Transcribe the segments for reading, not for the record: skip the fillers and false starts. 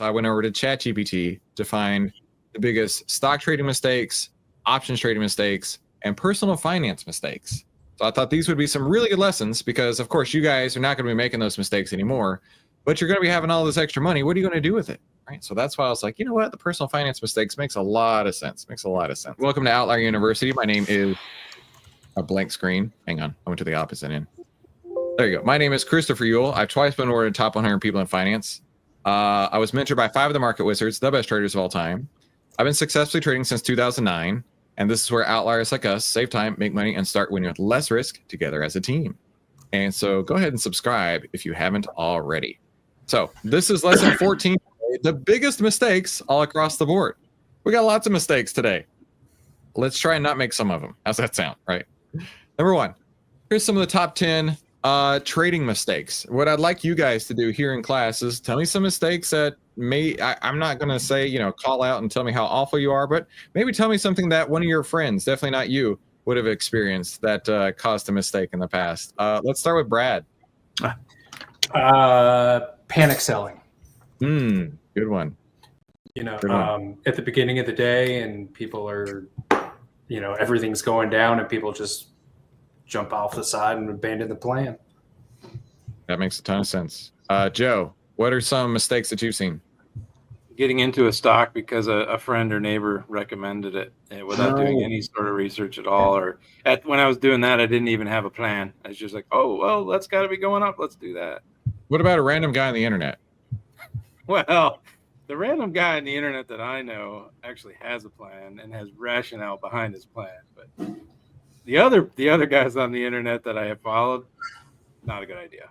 So I went over to ChatGPT to find the biggest stock trading mistakes, options trading mistakes, and personal finance mistakes. So I thought these would be some really good lessons because, of course, you guys are not going to be making those mistakes anymore, but you're going to be having all this extra money. What are you going to do with it? Right. So that's why I was like, you know what? The personal finance mistakes makes a lot of sense. Makes a lot of sense. Welcome to Outlier University. My name is a blank screen. Hang on. I went to the opposite end. There you go. My name is Christopher Ewell. I've twice been awarded top 100 people in finance. I was mentored by 5 of the market wizards, the best traders of all time. I've been successfully trading since 2009. And this is where outliers like us save time, make money, and start winning with less risk together as a team. And so go ahead and subscribe if you haven't already. So this is lesson 14, the biggest mistakes all across the board. We got lots of mistakes today. Let's try and not make some of them. How's that sound, right? Number 1, here's some of the top 10 trading mistakes. What I'd like you guys to do here in class is tell me some mistakes that I'm not going to say, you know, call out and tell me how awful you are, but maybe tell me something that one of your friends, definitely not you, would have experienced that caused a mistake in the past. Let's start with Brad. Panic selling. Good one. You know, at the beginning of the day and people are, you know, everything's going down and people just jump off the side and abandon the plan. That makes a ton of sense. Joe, what are some mistakes that you've seen? Getting into a stock because a friend or neighbor recommended it without doing any sort of research at all. Or when I was doing that, I didn't even have a plan. I was just like, oh, well, that's got to be going up. Let's do that. What about a random guy on the internet? Well, the random guy on the internet that I know actually has a plan and has rationale behind his plan. But the other guys on the internet that I have followed, not a good idea.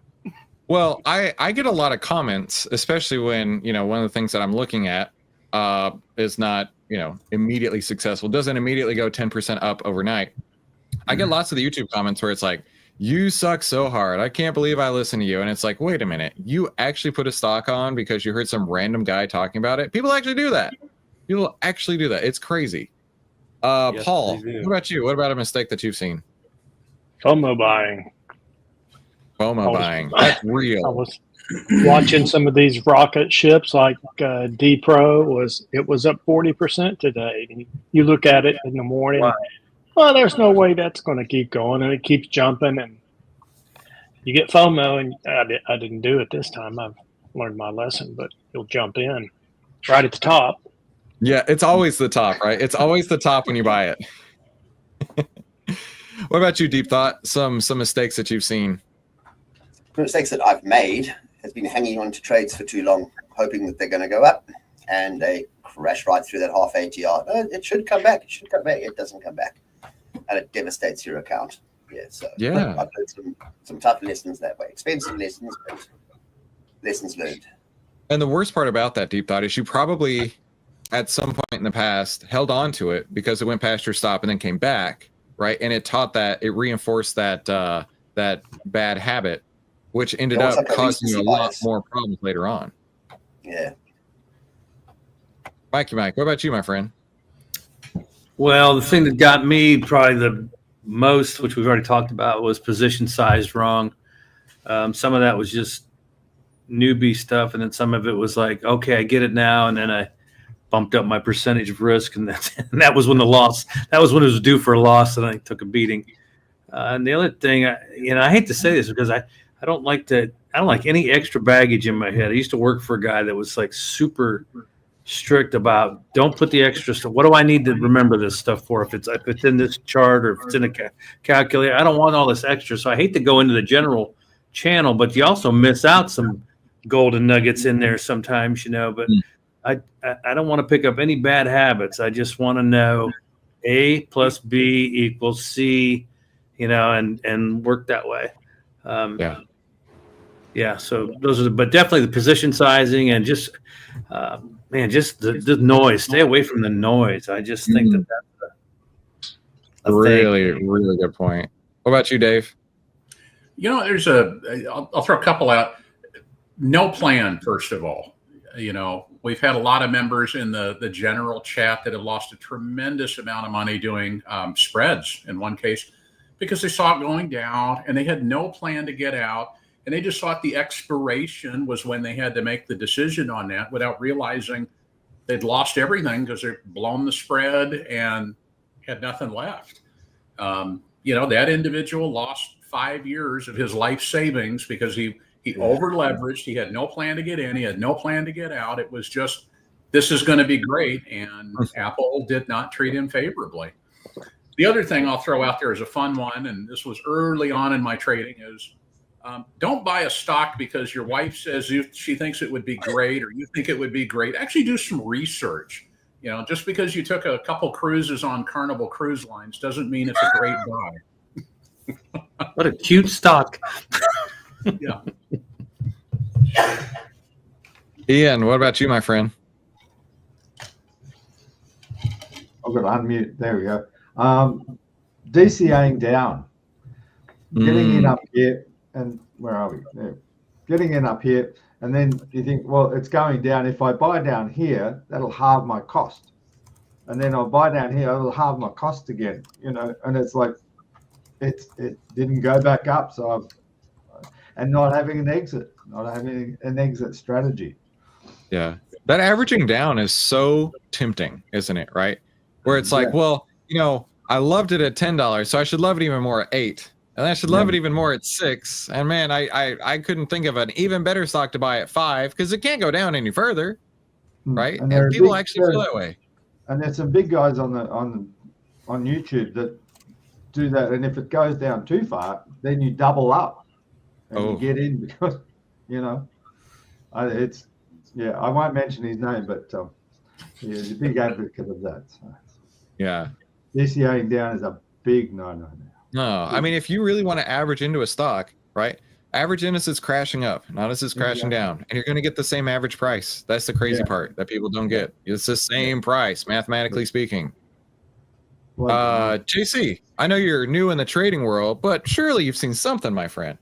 Well, I get a lot of comments, especially when, you know, one of the things that I'm looking at is not, you know, immediately successful, doesn't immediately go 10% up overnight. I get lots of the YouTube comments where it's like, you suck so hard. I can't believe I listened to you. And it's like, wait a minute, you actually put a stock on because you heard some random guy talking about it? People actually do that. People actually do that. It's crazy. Yes, Paul, what about you? What about a mistake that you've seen? FOMO buying. FOMO buying. That's real. I was watching some of these rocket ships like D-Pro was up 40% today. And you look at it in the morning, wow. Well, there's no way that's going to keep going, and it keeps jumping, and you get FOMO, and I didn't do it this time. I've learned my lesson, but you'll jump in right at the top. Yeah, it's always the top, right? It's always the top when you buy it. What about you, Deep Thought? Some mistakes that you've seen? The mistakes that I've made has been hanging on to trades for too long, hoping that they're going to go up, and they crash right through that half ATR. It should come back. It should come back. It doesn't come back. And it devastates your account. Yeah, so yeah. I've learned some tough lessons that way. Expensive lessons, but lessons learned. And the worst part about that, Deep Thought, is you probably at some point in the past held on to it because it went past your stop and then came back, right? And it reinforced that that bad habit, which ended up causing you a lot more problems later on. Yeah. Mike, what about you, my friend? Well, the thing that got me probably the most, which we've already talked about, was position sized wrong. Some of that was just newbie stuff, and then some of it was like, okay, I get it now, and then I bumped up my percentage of risk, and that was when that was when it was due for a loss, and I took a beating. And the other thing, I hate to say this because I don't like any extra baggage in my head. I used to work for a guy that was like super strict about don't put the extra stuff. What do I need to remember this stuff for? If it's in this chart or if it's in a calculator, I don't want all this extra. So I hate to go into the general channel, but you also miss out some golden nuggets in there sometimes, but I don't want to pick up any bad habits. I just want to know A plus B equals C, and work that way. Yeah. So those are, but definitely the position sizing and just, just the noise. Stay away from the noise. I just think that's a really, really good point. What about you, Dave? There's I'll throw a couple out. No plan, first of all. We've had a lot of members in the general chat that have lost a tremendous amount of money doing spreads in one case because they saw it going down and they had no plan to get out. and they just thought the expiration was when they had to make the decision on that without realizing they'd lost everything because they'd blown the spread and had nothing left. That individual lost 5 years of his life savings because he over leveraged. He had no plan to get in. He had no plan to get out. It was just, this is going to be great. And Apple did not treat him favorably. The other thing I'll throw out there is a fun one, and this was early on in my trading, is don't buy a stock because your wife says she thinks it would be great or you think it would be great. Actually do some research. Just because you took a couple cruises on Carnival Cruise Lines doesn't mean it's a great buy. What a cute stock. Yeah. Ian, what about you, my friend? I've got to unmute. There we go. DCAing down, getting in up here, and where are we? There. Getting in up here, and then you think, well, it's going down. If I buy down here, that'll halve my cost, and then I'll buy down here, it'll halve my cost again. And it's like it didn't go back up, so and not having an exit strategy. Yeah, that averaging down is so tempting, isn't it? Right, where it's like, well, I loved it at $10, so I should love it even more at $8, and I should love it even more at $6. And man, I couldn't think of an even better stock to buy at $5 because it can't go down any further, right? And people actually feel that way. And there's some big guys on YouTube that do that, and if it goes down too far, then you double up and you get in because I won't mention his name, but he's a big advocate of that. So. Yeah. DCAing down is a big no. No, I mean, if you really want to average into a stock, right? Average in as it's crashing up, not as it's crashing down. And you're going to get the same average price. That's the crazy part that people don't get. It's the same price, mathematically speaking. JC, I know you're new in the trading world, but surely you've seen something, my friend.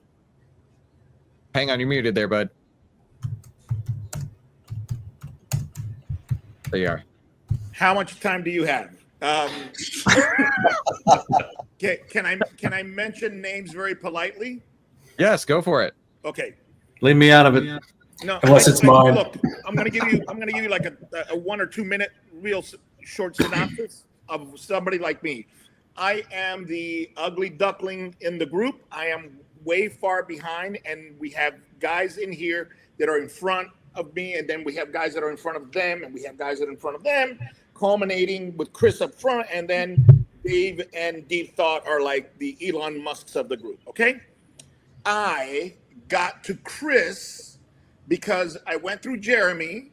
Hang on, you're muted there, bud. There you are. How much time do you have? Can I mention names very politely? Yes, go for it. Okay. Leave me out of it. No, unless it's mine. Look, I'm gonna give you like a 1 or 2 minute real short synopsis of somebody like me. I am the ugly duckling in the group. I am way far behind, and we have guys in here that are in front of me, and then we have guys that are in front of them, and we have guys that are in front of them, culminating with Chris up front, and then Dave and Deep Thought are like the Elon Musks of the group, okay? I got to Chris because I went through Jeremy,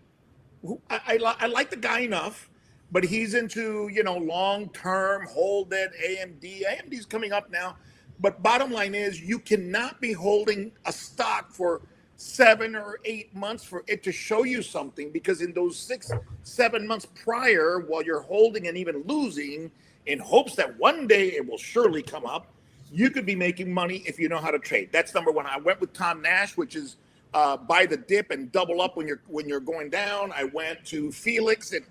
who I like the guy enough, but he's into, long-term, hold it, AMD. AMD's coming up now. But bottom line is you cannot be holding a stock for 7 or 8 months for it to show you something, because in those 6-7 months prior, while you're holding and even losing in hopes that one day it will surely come up, you could be making money if you know how to trade. That's number one. I went with Tom Nash, which is buy the dip and double up when you're going down. I went to Felix and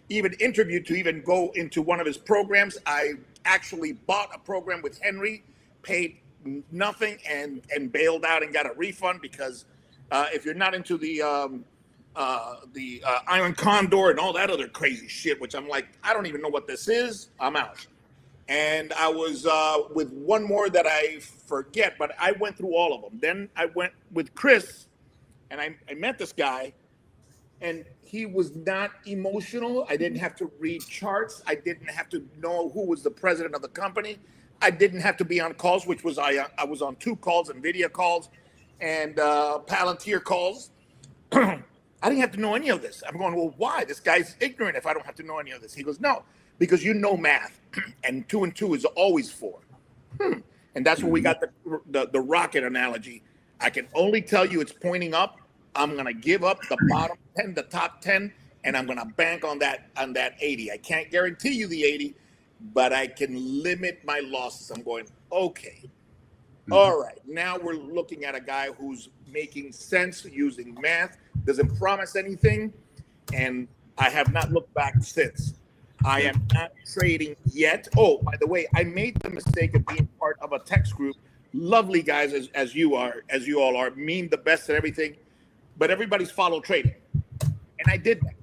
even interviewed to even go into one of his programs. I actually bought a program with Henry, paid nothing and bailed out and got a refund, because if you're not into the Iron Condor and all that other crazy shit, which I'm like, I don't even know what this is, I'm out. And I was with one more that I forget, but I went through all of them. Then I went with Chris, and I met this guy, and he was not emotional. I didn't have to read charts. I didn't have to know who was the president of the company. I didn't have to be on calls, which was I was on 2 calls, NVIDIA calls and Palantir calls. I didn't have to know any of this. I'm going, well, why? This guy's ignorant if I don't have to know any of this. He goes, no, because you know math, and 2 and 2 is always 4. And that's where we got the rocket analogy. I can only tell you it's pointing up. I'm going to give up the bottom 10, the top 10, and I'm going to bank on that 80. I can't guarantee you the 80, but I can limit my losses. I'm going, okay. All right. Now we're looking at a guy who's making sense using math, doesn't promise anything, and I have not looked back since. I am not trading yet. Oh, by the way, I made the mistake of being part of a text group lovely guys as you all are, mean the best at everything, but everybody's follow trading. And I did that.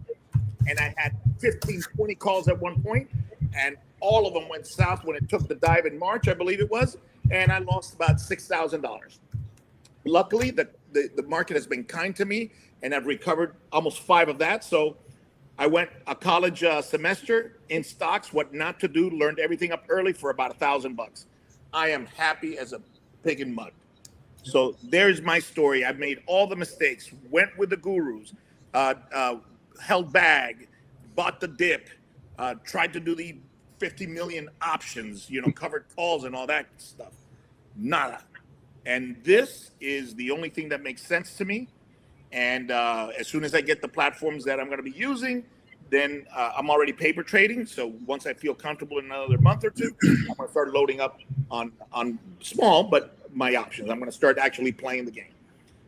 And I had 15, 20 calls at one point, and all of them went south when it took the dive in March, I believe it was, and I lost about $6,000. Luckily, the market has been kind to me, and I've recovered almost 5 of that. So I went a college semester in stocks, what not to do, learned everything up early for about $1,000. I am happy as a pig in mud. So there's my story. I've made all the mistakes, went with the gurus, held bag, bought the dip, tried to do the 50 million options, covered calls and all that stuff. Nada. And this is the only thing that makes sense to me. And as soon as I get the platforms that I'm going to be using, then I'm already paper trading. So once I feel comfortable in another month or two, I'm going to start loading up on small, but my options. I'm going to start actually playing the game.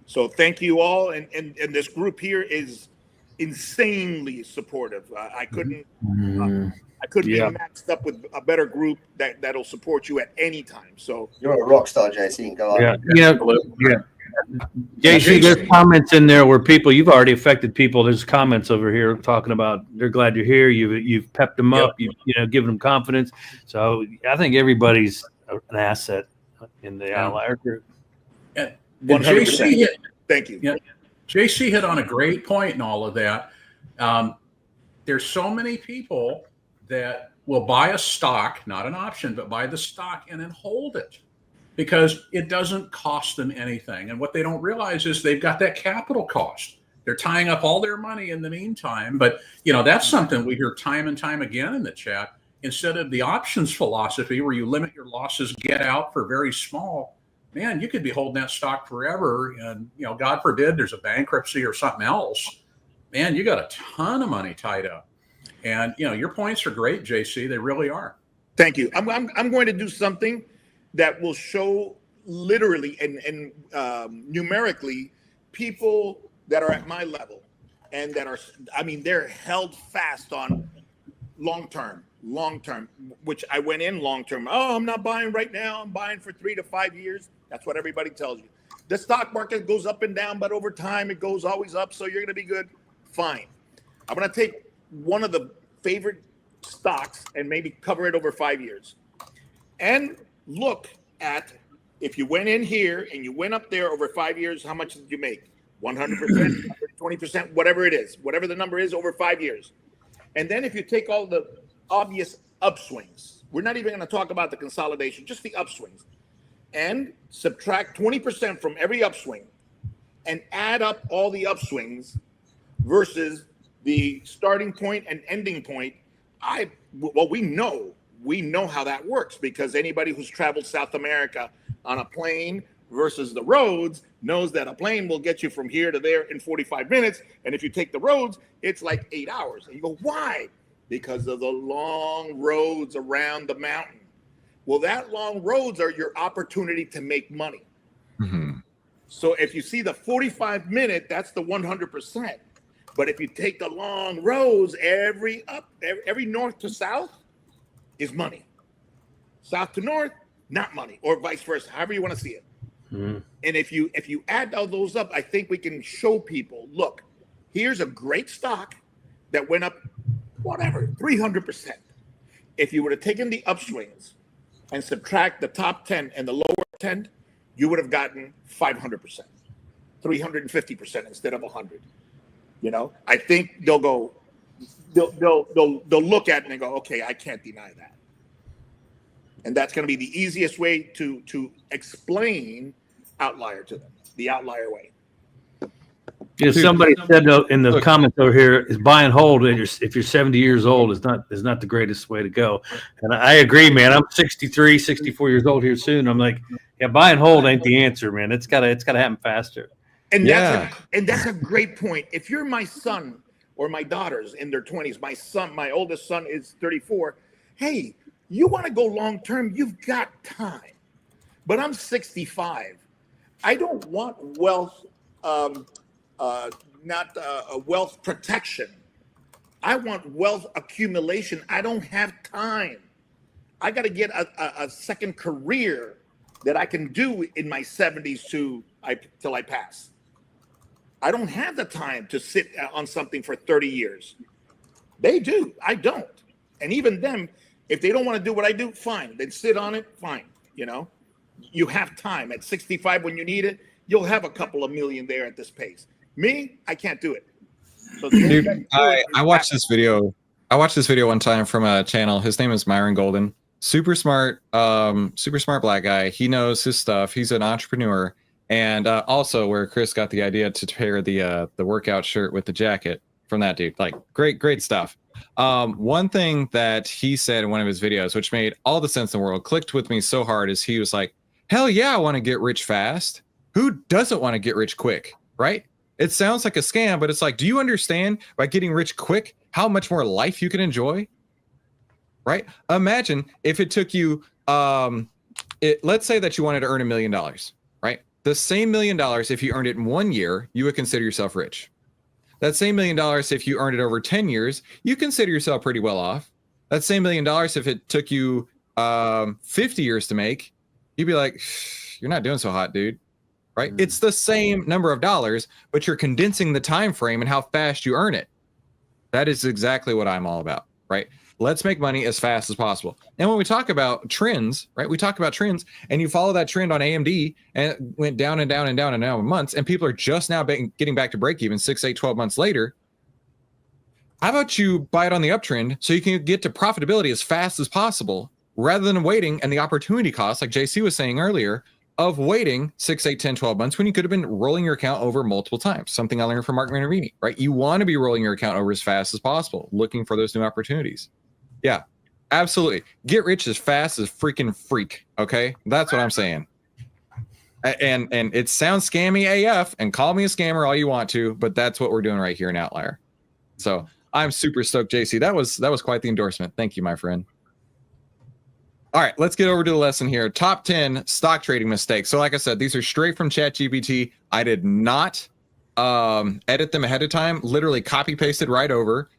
So thank you all. And this group here is insanely supportive. I couldn't be matched up with a better group that'll support you at any time. So you're a rock star, JC. Go on. Yeah. JC, there's comments in there where you've already affected people. There's comments over here talking about they're glad you're here. You've pepped them up. You've given them confidence. So I think everybody's an asset in the Outlier group. And JC, thank you. Yeah, JC hit on a great point in all of that. There's so many people that will buy a stock, not an option, but buy the stock and then hold it because it doesn't cost them anything. And what they don't realize is they've got that capital cost. They're tying up all their money in the meantime. But, that's something we hear time and time again in the chat. Instead of the options philosophy where you limit your losses, get out for very small, man, you could be holding that stock forever. And, God forbid there's a bankruptcy or something else. Man, you got a ton of money tied up. And, your points are great, JC. They really are. Thank you. I'm going to do something that will show literally and numerically people that are at my level and that are, they're held fast on long-term, which I went in long-term. Oh, I'm not buying right now. I'm buying for 3 to 5 years. That's what everybody tells you. The stock market goes up and down, but over time it goes always up. So you're going to be good. Fine. I'm going to take one of the favorite stocks and maybe cover it over 5 years. And look at if you went in here and you went up there over 5 years, how much did you make? 100%, 20%, whatever it is, whatever the number is over 5 years. And then if you take all the obvious upswings, we're not even going to talk about the consolidation, just the upswings, and subtract 20% from every upswing and add up all the upswings versus the starting point and ending point. We know how that works because anybody who's traveled South America on a plane versus the roads knows that a plane will get you from here to there in 45 minutes. And if you take the roads, it's like 8 hours. And you go, why? Because of the long roads around the mountain. Well, that long roads are your opportunity to make money. Mm-hmm. So if you see the 45-minute, that's the 100%. But if you take the long roads, every north to south is money. South to north, not money, or vice versa, however you want to see it. Mm-hmm. And if you add all those up, I think we can show people, look, here's a great stock that went up, 300%. If you would have taken the upswings and subtract the top 10 and the lower 10, you would have gotten 500%, 350% instead of 100. I think they'll look at it and go, okay, I can't deny that. And that's going to be the easiest way to explain Outlier to them, the Outlier way. Somebody said in the comments over here, is buy and hold if you're 70 years old is not the greatest way to go. And I agree, man. I'm 63, 64 years old here soon. I'm like, yeah, buy and hold ain't the answer, man. It's gotta happen faster. And that's a great point. If you're my son or my daughters in their 20s, my oldest son is 34. Hey, you want to go long term? You've got time. But I'm 65. I don't want wealth, wealth protection. I want wealth accumulation. I don't have time. I got to get a second career that I can do in my 70s till I pass. I don't have the time to sit on something for 30 years. They do. I don't. And even them, if they don't want to do what I do, fine. They sit on it, fine. You know, you have time. At 65, when you need it, you'll have a couple of million there at this pace. Me, I can't do it. So dude, I watched this video. I watched this video one time from a channel. His name is Myron Golden. Super smart black guy. He knows his stuff. He's an entrepreneur. And also where Chris got the idea to pair the workout shirt with the jacket from that dude. Like great stuff. One thing that he said in one of his videos, which made all the sense in the world, clicked with me so hard, is he was like, hell yeah, I want to get rich fast. Who doesn't want to get rich quick, right? It sounds like a scam, but it's like, do you understand by getting rich quick how much more life you can enjoy? Right? Imagine if it took you, let's say that you wanted to earn $1 million, right? The same $1 million, if you earned it in 1 year, you would consider yourself rich. That same $1 million, if you earned it over 10 years, you consider yourself pretty well off. That same $1 million, if it took you 50 years to make, you'd be like, you're not doing so hot, dude. Right? It's the same number of dollars, but you're condensing the time frame and how fast you earn it. That is exactly what I'm all about, right? Let's make money as fast as possible. And when we talk about trends, right? We talk about trends, and you follow that trend on AMD, and it went down and down and down and down in months, and people are just now getting back to break even 6, 8, 12 months later. How about you buy it on the uptrend so you can get to profitability as fast as possible, rather than waiting and the opportunity cost, like JC was saying earlier, of waiting 6, 8, 10, 12 months when you could have been rolling your account over multiple times. Something I learned from Mark Minervini, right? You want to be rolling your account over as fast as possible, looking for those new opportunities. Yeah, absolutely. Get rich as fast as freaking freak. Okay, that's what I'm saying. And it sounds scammy AF, and call me a scammer all you want to, but that's what we're doing right here in Outlier. So I'm super stoked, JC. That was quite the endorsement. Thank you, my friend. All right, let's get over to the lesson here. Top 10 stock trading mistakes. So like I said, these are straight from ChatGPT. I did not edit them ahead of time, literally copy pasted right over.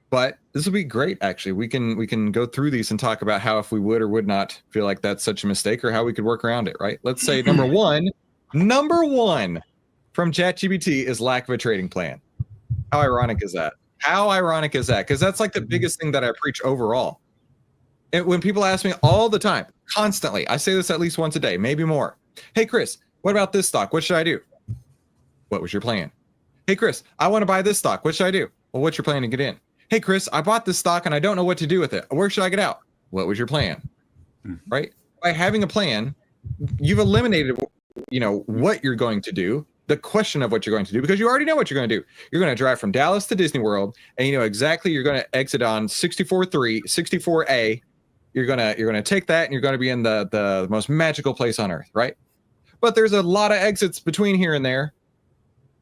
But this will be great, actually. We can go through these and talk about how if we would or would not feel like that's such a mistake, or how we could work around it, right? Let's say number one from ChatGPT is lack of a trading plan. How ironic is that? How ironic is that? Because that's like the biggest thing that I preach overall. And when people ask me all the time, constantly, I say this at least once a day, maybe more. Hey, Chris, what about this stock? What should I do? What was your plan? Hey, Chris, I want to buy this stock. What should I do? Well, what's your plan to get in? Hey, Chris, I bought this stock and I don't know what to do with it. Where should I get out? What was your plan? Right? By having a plan, you've eliminated, what you're going to do, the question of what you're going to do, because you already know what you're going to do. You're going to drive from Dallas to Disney World, and you know exactly you're going to exit on 64A. You're gonna take that, and you're going to be in the most magical place on earth, right? But there's a lot of exits between here and there.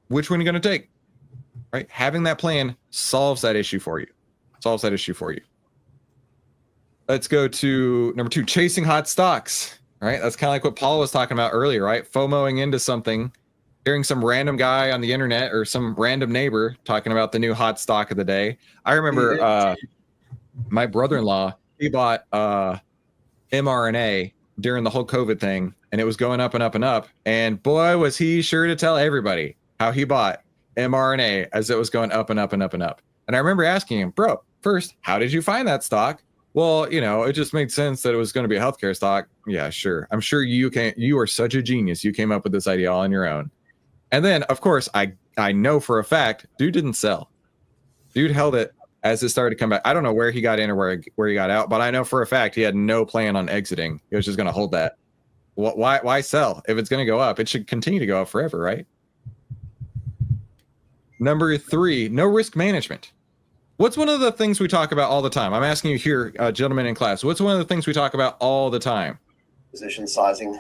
Which one are you going to take? Right? Having that plan solves that issue for you. Let's go to number 2, chasing hot stocks. Right? That's kind of like what Paul was talking about earlier, right? FOMOing into something, hearing some random guy on the internet or some random neighbor talking about the new hot stock of the day. I remember my brother-in-law, he bought mRNA during the whole COVID thing, and it was going up and up and up. And boy, was he sure to tell everybody how he bought mRNA as it was going up and up and up and up. And I remember asking him, bro, first, how did you find that stock? Well, it just made sense that it was going to be a healthcare stock. Yeah, sure. I'm sure you are such a genius. You came up with this idea all on your own. And then, of course, I know for a fact, dude didn't sell. Dude held it as it started to come back. I don't know where he got in or where he got out, but I know for a fact he had no plan on exiting. He was just going to hold that. Why sell? If it's going to go up, it should continue to go up forever, right? Number 3, no risk management. What's one of the things we talk about all the time? I'm asking you here, gentlemen in class. What's one of the things we talk about all the time? Position sizing.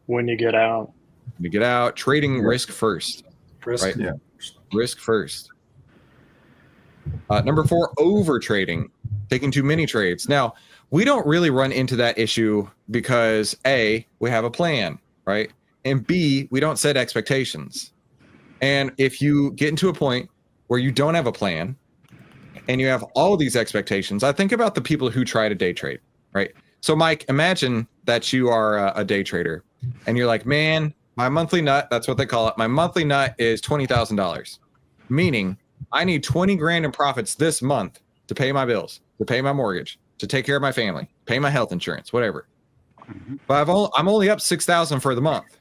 When you get out. Trading risk first. Right? Yeah. Risk first. Number 4, over trading, taking too many trades. Now, we don't really run into that issue because A, we have a plan, right? And B, we don't set expectations. And if you get into a point where you don't have a plan and you have all these expectations, I think about the people who try to day trade, right? So Mike, imagine that you are a day trader and you're like, man, my monthly nut, that's what they call it. My monthly nut is $20,000, meaning I need 20 grand in profits this month to pay my bills, to pay my mortgage, to take care of my family, pay my health insurance, whatever. But I'm only up 6,000 for the month.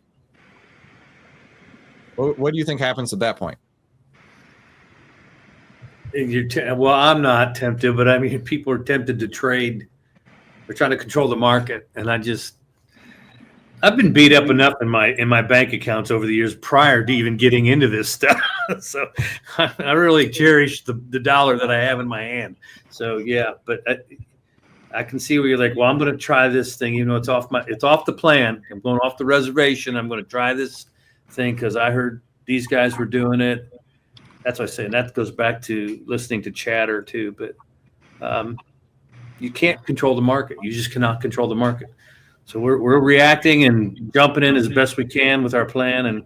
What do you think happens at that point? Well, I'm not tempted, but I mean, people are tempted to trade. They're trying to control the market, and I've been beat up enough in my bank accounts over the years prior to even getting into this stuff. So I really cherish the dollar that I have in my hand. So yeah, but I can see where you're like, well, I'm going to try this thing, even though it's off the plan. I'm going off the reservation. I'm going to try this thing because I heard these guys were doing it. That's what I say. And that goes back to listening to chatter too. But you can't control the market. You just cannot control the market. So we're reacting and jumping in as best we can with our plan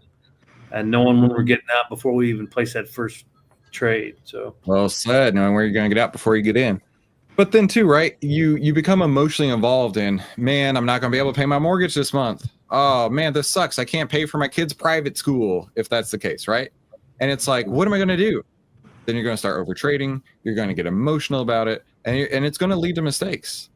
and knowing when we're getting out before we even place that first trade. So well said, knowing where you're going to get out before you get in. But then too, right? You become emotionally involved in, man, I'm not going to be able to pay my mortgage this month. Oh man, this sucks. I can't pay for my kids' private school if that's the case, right? And it's like, what am I going to do? Then you're going to start over trading. You're going to get emotional about it, and it's going to lead to mistakes.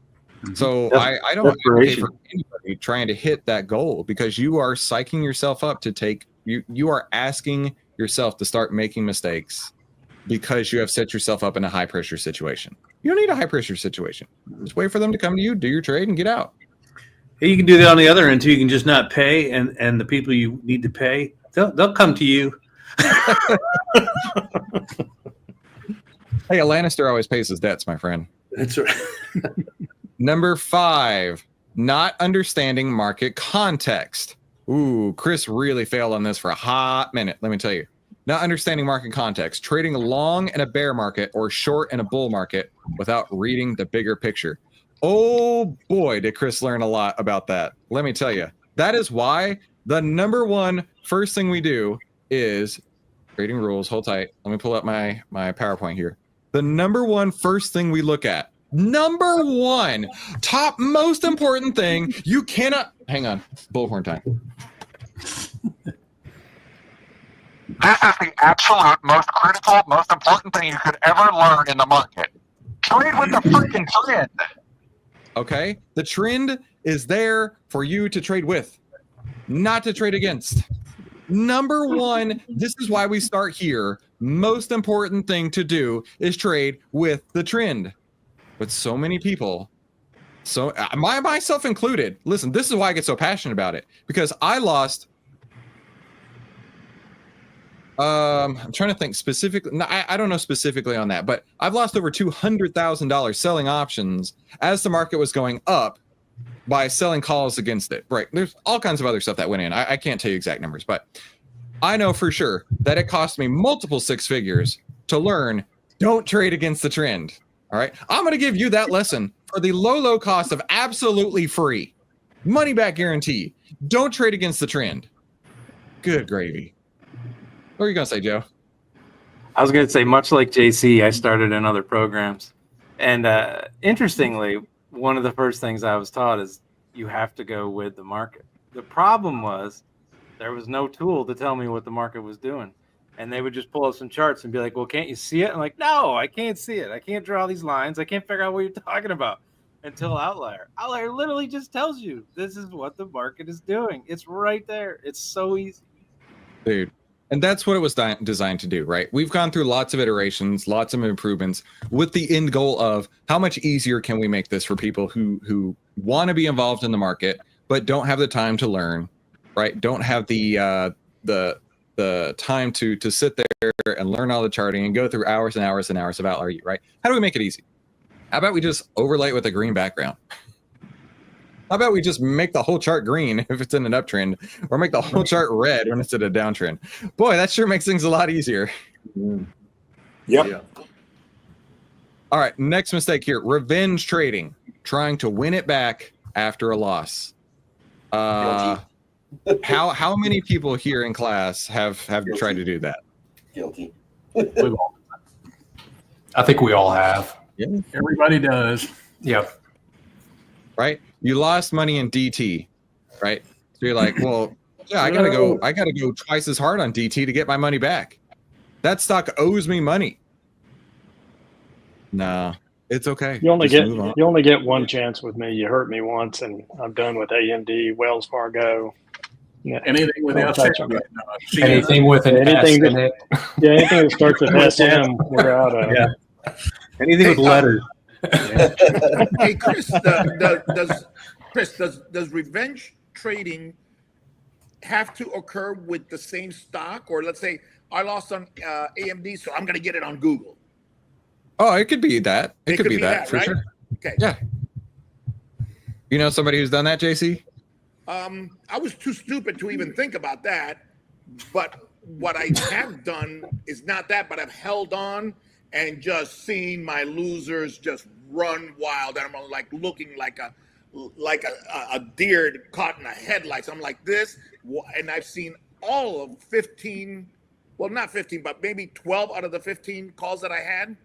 So I don't advocate for anybody trying to hit that goal, because you are psyching yourself up to take you are asking yourself to start making mistakes because you have set yourself up in a high pressure situation. You don't need a high pressure situation. Just wait for them to come to you, do your trade, and get out. You can do that on the other end too. You can just not pay, and the people you need to pay, they'll come to you. Hey, a Lannister always pays his debts, my friend. That's right. Number 5, not understanding market context. Ooh, Chris really failed on this for a hot minute, let me tell you. Not understanding market context, trading long in a bear market or short in a bull market without reading the bigger picture. Oh boy, did Chris learn a lot about that. Let me tell you. That is why the number one first thing we do is trading rules. Hold tight. Let me pull up my PowerPoint here. The number one first thing we look at, number one, top most important thing, you cannot, hang on, bullhorn time. This is the absolute most critical, most important thing you could ever learn in the market. Trade with the freaking trend. Okay? The trend is there for you to trade with, not to trade against. Number one, this is why we start here. Most important thing to do is trade with the trend. But so many people, myself included, listen, this is why I get so passionate about it, because I lost, I'm trying to think specifically. No, I don't know specifically on that, but I've lost over $200,000 selling options as the market was going up by selling calls against it. Right. There's all kinds of other stuff that went in. I can't tell you exact numbers, but I know for sure that it cost me multiple 6 figures to learn, don't trade against the trend. All right. I'm going to give you that lesson for the low cost of absolutely free money back guarantee. Don't trade against the trend. Good gravy. What are you going to say, Joe? I was going to say, much like JC, I started in other programs. And interestingly, one of the first things I was taught is you have to go with the market. The problem was there was no tool to tell me what the market was doing. And they would just pull up some charts and be like, well, can't you see it? I'm like, no, I can't see it. I can't draw these lines. I can't figure out what you're talking about until Outlier. Outlier literally just tells you this is what the market is doing. It's right there. It's so easy. Dude. And that's what it was designed to do, right? We've gone through lots of iterations, lots of improvements with the end goal of how much easier can we make this for people who want to be involved in the market, but don't have the time to learn, right? Don't have the time to sit there and learn all the charting and go through hours and hours and hours of Outlier, right? How do we make it easy? How about we just overlay it with a green background? How about we just make the whole chart green if it's in an uptrend, or make the whole chart red when it's in a downtrend? Boy, that sure makes things a lot easier. Yep. Yeah. All right, next mistake here. Revenge trading. Trying to win it back after a loss. How many people here in class have tried to do that? Guilty. I think we all have. Yeah. Everybody does. Yep. right? You lost money in DT, right? So you're like, well, yeah, I gotta go twice as hard on DT to get my money back. That stock owes me money. No, it's okay. You only Just move on. get one chance with me. You hurt me once, and I'm done with AMD, Wells Fargo. Yeah. Anything with Don't touch them. Anything with an S in it. Yeah, anything that starts with SM, we're out of. Yeah. Anything with letters. Hey, Chris, does revenge trading have to occur with the same stock? Or let's say I lost on AMD, so I'm going to get it on Google. Oh, it could be that. It could be that for right? sure. Okay. Yeah. You know somebody who's done that, JC? I was too stupid to even think about that. But what I have done is not that, but I've held on and just seen my losers just run wild. And I'm like looking like a deer caught in a headlights. I'm like this, and I've seen all of 15, well, not 15, but maybe 12 out of the 15 calls that I had.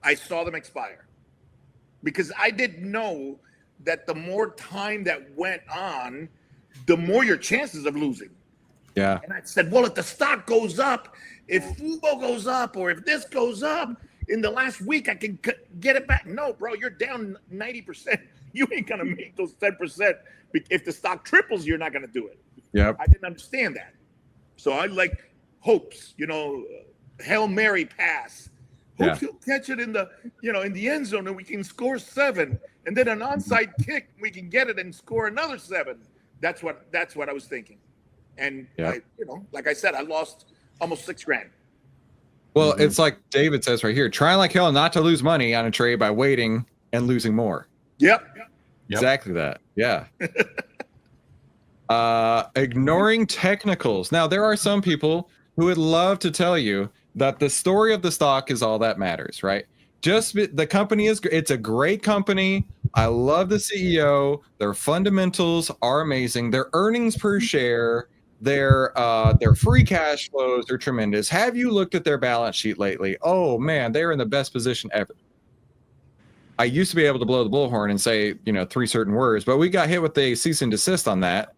I saw them expire because I didn't know that the more time that went on, the more your chances of losing. Yeah. And I said, well, if the stock goes up, if Fubo goes up, or if this goes up in the last week, I can get it back. No, bro, you're down 90%. You ain't going to make those 10%. If the stock triples, you're not going to do it. Yep. I didn't understand that. So I like hopes, Hail Mary pass. Hopes he'll catch it in the, in the end zone and we can score 7. And then an onside kick, we can get it and score another 7. That's what I was thinking. And like I said, I lost almost $6,000. Well, it's like David says right here, try like hell not to lose money on a trade by waiting and losing more. Yep. Exactly that. Yeah. Ignoring technicals. Now, there are some people who would love to tell you that the story of the stock is all that matters, right? Just the company it's a great company. I love the CEO. Their fundamentals are amazing. Their earnings per share, their free cash flows are tremendous. Have you looked at their balance sheet lately? Oh man, they're in the best position ever. I used to be able to blow the bullhorn and say, 3 certain words, but we got hit with a cease and desist on that.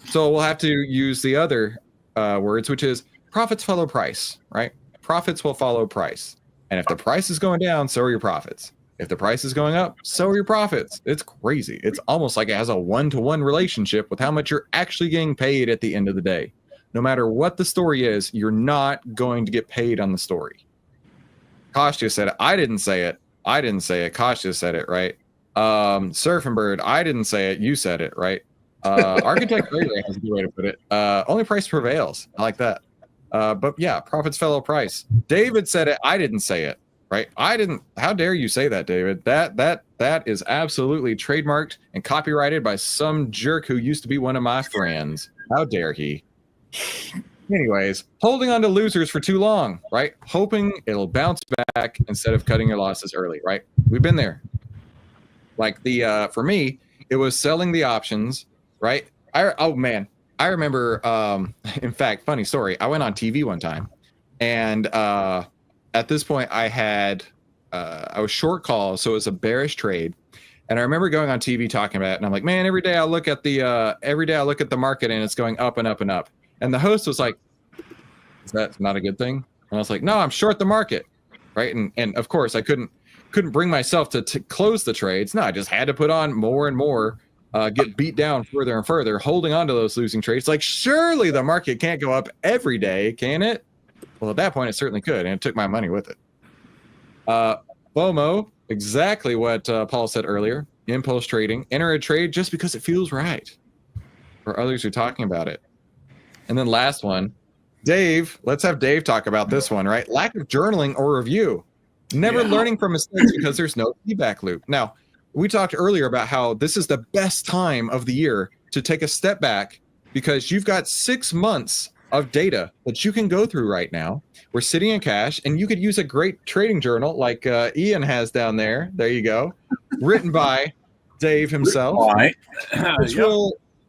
So we'll have to use the other words, which is profits follow price, right? Profits will follow price. And if the price is going down, so are your profits. If the price is going up, so are your profits. It's crazy. It's almost like it has a 1-to-1 relationship with how much you're actually getting paid at the end of the day. No matter what the story is, you're not going to get paid on the story. Kosh just said it. I didn't say it. I didn't say it. Kosh just said it, right? Surfing Bird, I didn't say it. You said it, right? Architect Radar has a good way to put it. Only price prevails. I like that. But yeah, profits follow price. David said it. I didn't say it, right? I didn't. How dare you say that, David? That is absolutely trademarked and copyrighted by some jerk who used to be one of my friends. How dare he? Anyways, holding on to losers for too long, right? Hoping it'll bounce back instead of cutting your losses early, right? We've been there. Like for me, it was selling the options, right? I remember, in fact, funny story. I went on TV one time, and at this point, I was short call, so it was a bearish trade. And I remember going on TV talking about it, and I'm like, man, every day I look at the market, and it's going up and up and up. And the host was like, "Is that not a good thing?" And I was like, "No, I'm short the market, right?" And of course, I couldn't bring myself to close the trades. No, I just had to put on more and more. Get beat down further and further, holding on to those losing trades. Like, surely the market can't go up every day, can it? Well, at that point, it certainly could, and it took my money with it. FOMO, exactly what Paul said earlier. Impulse trading. Enter a trade just because it feels right. For others who are talking about it. And then last one, Dave. Let's have Dave talk about this one, right? Lack of journaling or review. Never learning from mistakes because there's no feedback loop. Now, we talked earlier about how this is the best time of the year to take a step back because you've got 6 months of data that you can go through right now. We're sitting in cash, and you could use a great trading journal like Ian has down there. There you go. Written by Dave himself,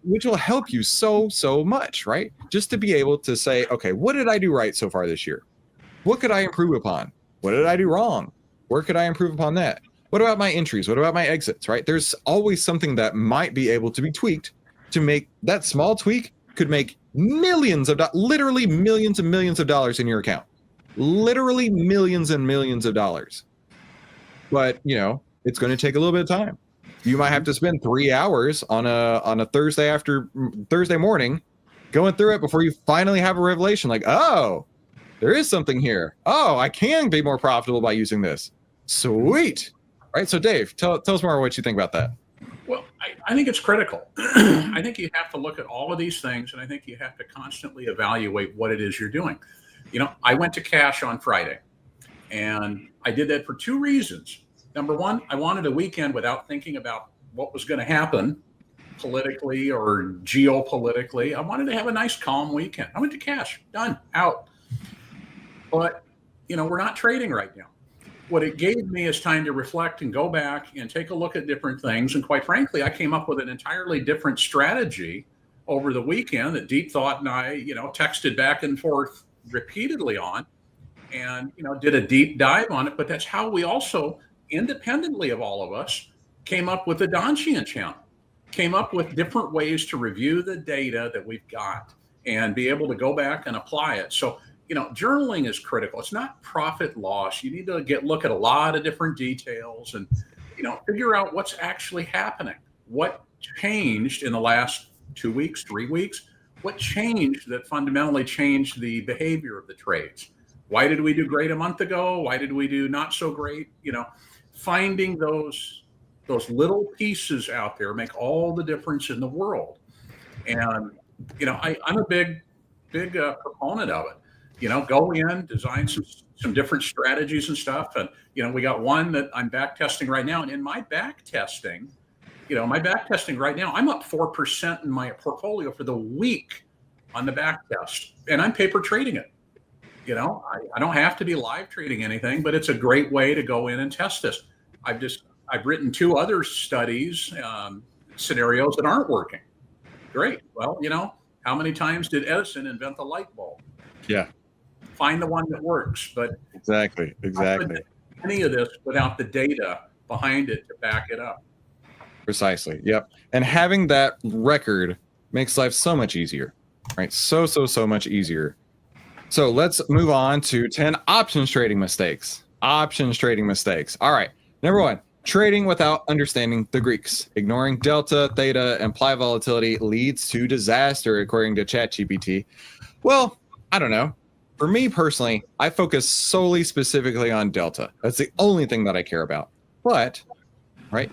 which will help you so much, right? Just to be able to say, okay, what did I do right so far this year? What could I improve upon? What did I do wrong? Where could I improve upon that? What about my entries? What about my exits, right? There's always something that might be able to be tweaked to make that small tweak could make millions of literally millions and millions of dollars in your account. Literally millions and millions of dollars. But, you know, it's going to take a little bit of time. You might have to spend 3 hours on a Thursday morning going through it before you finally have a revelation like, oh, there is something here. Oh, I can be more profitable by using this. Sweet. Right. So Dave, tell us more what you think about that. Well, I think it's critical. I think you have to look at all of these things, and I think you have to constantly evaluate what it is you're doing. You know, I went to cash on Friday, and I did that for 2 reasons. Number one, I wanted a weekend without thinking about what was going to happen politically or geopolitically. I wanted to have a nice, calm weekend. I went to cash, done, out. But, you know, we're not trading right now. What it gave me is time to reflect and go back and take a look at different things. And quite frankly, I came up with an entirely different strategy over the weekend that Deep Thought and I, you know, texted back and forth repeatedly on, and, you know, did a deep dive on it. But that's how we also, independently of all of us, came up with the Donchian channel, came up with different ways to review the data that we've got and be able to go back and apply it. So, you know, journaling is critical. It's not profit loss. You need to look at a lot of different details and, you know, figure out what's actually happening. What changed in the last 2 weeks, 3 weeks? What changed that fundamentally changed the behavior of the trades? Why did we do great a month ago? Why did we do not so great? You know, finding those little pieces out there make all the difference in the world. And, you know, I'm a big proponent of it. You know, go in, design some different strategies and stuff. And, you know, we got one that I'm back testing right now. And in my back testing, right now, I'm up 4% in my portfolio for the week on the back test. And I'm paper trading it. You know, I don't have to be live trading anything, but it's a great way to go in and test this. I've written 2 other studies, scenarios that aren't working. Great. Well, you know, how many times did Edison invent the light bulb? Yeah. Find the one that works. But exactly. Any of this without the data behind it to back it up. Precisely. Yep. And having that record makes life so much easier, right? So much easier. So let's move on to 10 options trading mistakes. All right. Number 1, trading without understanding the Greeks. Ignoring delta, theta, and implied volatility leads to disaster, according to ChatGPT. Well, I don't know. For me personally, I focus specifically on delta. That's the only thing that I care about. But, right,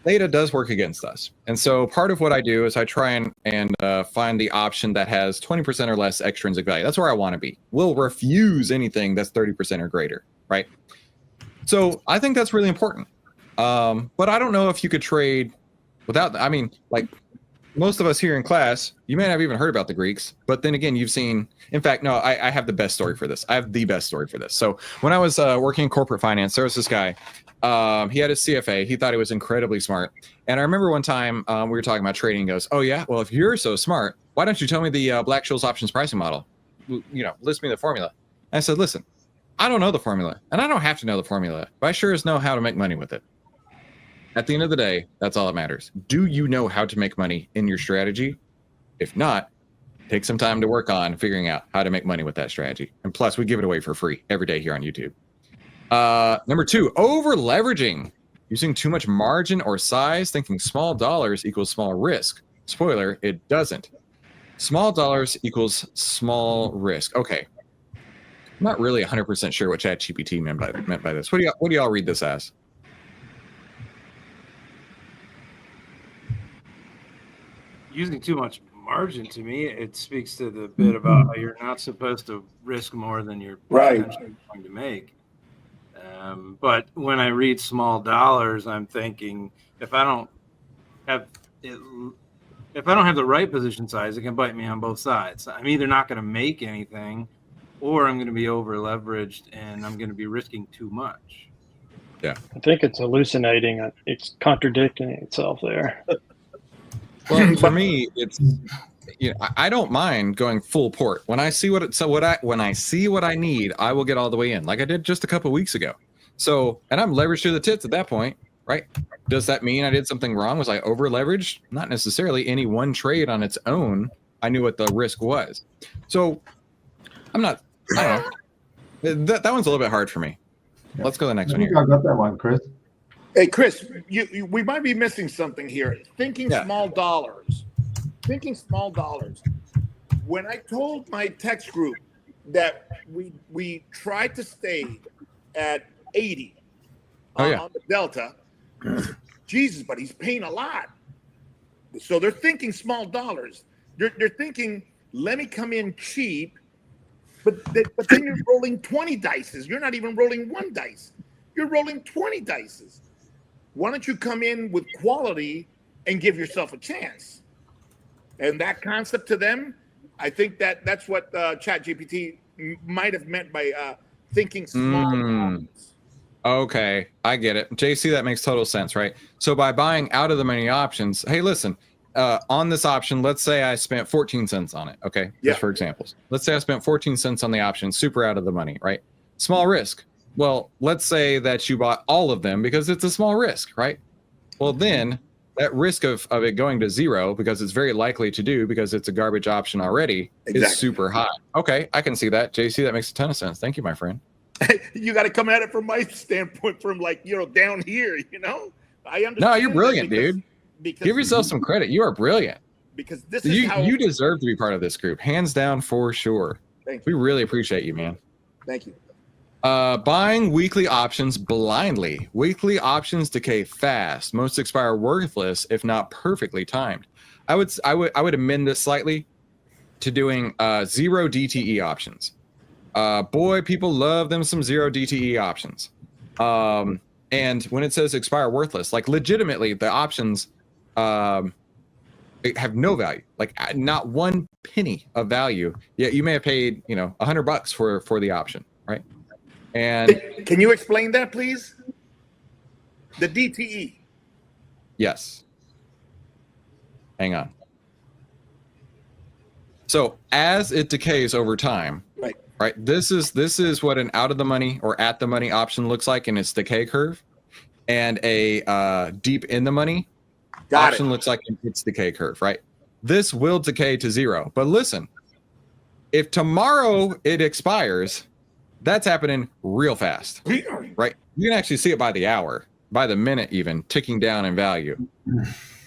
theta does work against us. And so part of what I do is I try and find the option that has 20% or less extrinsic value. That's where I want to be. We'll refuse anything that's 30% or greater, right? So I think that's really important. But I don't know if you could trade without, I mean, like most of us here in class, you may not have even heard about the Greeks, but then again, you've seen, in fact, no, I have the best story for this. So when I was working in corporate finance, there was this guy, he had a CFA. He thought he was incredibly smart. And I remember one time we were talking about trading. He goes, oh yeah, well, if you're so smart, why don't you tell me the Black-Scholes options pricing model? You know, list me the formula. And I said, listen, I don't know the formula and I don't have to know the formula, but I sure as know how to make money with it. At the end of the day, that's all that matters. Do you know how to make money in your strategy? If not, take some time to work on figuring out how to make money with that strategy. And plus, we give it away for free every day here on YouTube. Number 2, over leveraging. Using too much margin or size, thinking small dollars equals small risk. Spoiler, it doesn't. Small dollars equals small risk. Okay. I'm not really 100% sure what ChatGPT meant by this. What do y'all read this as? Using too much margin, to me, it speaks to the bit about how you're not supposed to risk more than you're potentially going to make. But when I read small dollars, I'm thinking if I don't have the right position size, it can bite me on both sides. I'm either not going to make anything, or I'm going to be over leveraged and I'm going to be risking too much. Yeah, I think it's hallucinating. It's contradicting itself there. Well, for me, it's, you know, I don't mind going full port. When I see what I need, I will get all the way in, like I did just a couple of weeks ago. So, and I'm leveraged to the tits at that point, right? Does that mean I did something wrong? Was I over leveraged? Not necessarily. Any one trade on its own, I knew what the risk was. So I don't know. That one's a little bit hard for me. Yeah. Let's go to the next one I think here. I got that one, Chris. Hey, Chris, we might be missing something here. Thinking Yeah. small dollars. Thinking small dollars. When I told my text group that we tried to stay at 80 on the Delta, Jesus, but he's paying a lot. So they're thinking small dollars. They're thinking, let me come in cheap, but then you're rolling 20 dices. You're not even rolling one dice. You're rolling 20 dices. Why don't you come in with quality and give yourself a chance? And that concept to them, I think that's what ChatGPT might have meant by thinking small dollars. Okay, I get it. JC, that makes total sense, right? So by buying out of the money options, hey, listen, on this option, let's say I spent 14 cents on it, okay? Yeah. Just for examples. Let's say I spent 14 cents on the option, super out of the money, right? Small risk. Well, let's say that you bought all of them because it's a small risk, right? Well, then that risk of it going to zero, because it's very likely to do because it's a garbage option already, is super high. Okay, I can see that. JC, that makes a ton of sense. Thank you, my friend. You got to come at it from my standpoint, from down here. I understand. No, you're brilliant, dude. Because Give yourself some credit. You are brilliant. Because this is how you deserve to be part of this group, hands down, for sure. Thank you. We really appreciate you, man. Thank you. Buying weekly options blindly. Weekly options decay fast. Most expire worthless if not perfectly timed. I would amend this slightly to doing zero DTE options. Boy, people love them some zero DTE options. And when it says expire worthless, like legitimately the options have no value, like not one penny of value. Yet you may have paid, $100 for the option, right? And can you explain that, please? The DTE. Yes. Hang on. So as it decays over time, right? This is what an out of the money or at the money option looks like in its decay curve, and a deep in the money option looks like in its decay curve, right? This will decay to zero. But listen, if tomorrow it expires, that's happening real fast, right? You can actually see it by the hour, by the minute even, ticking down in value.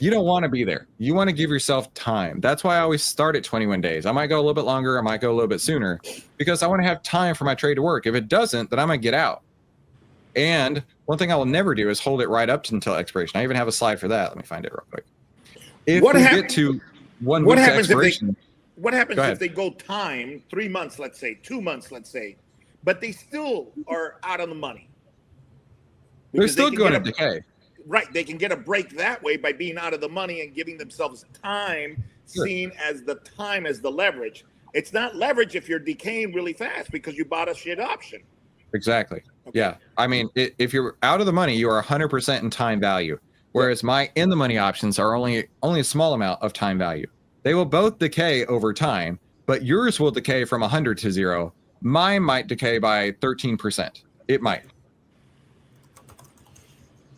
You don't want to be there. You want to give yourself time. That's why I always start at 21 days. I might go a little bit longer. I might go a little bit sooner because I want to have time for my trade to work. If it doesn't, then I'm going to get out. And one thing I will never do is hold it right up until expiration. I even have a slide for that. Let me find it real quick. If we get to 1 week's expiration. What happens if they go time 3 months, let's say, 2 months, let's say, but they still are out of the money? They're still going to decay. Right. They can get a break that way by being out of the money and giving themselves time, seen as the time as the leverage. It's not leverage if you're decaying really fast because you bought a shit option. Exactly. Okay. Yeah. I mean, if you're out of the money, you are 100% in time value. Whereas my in the money options are only a small amount of time value. They will both decay over time, but yours will decay from 100 to 0. Mine might decay by 13%. It might.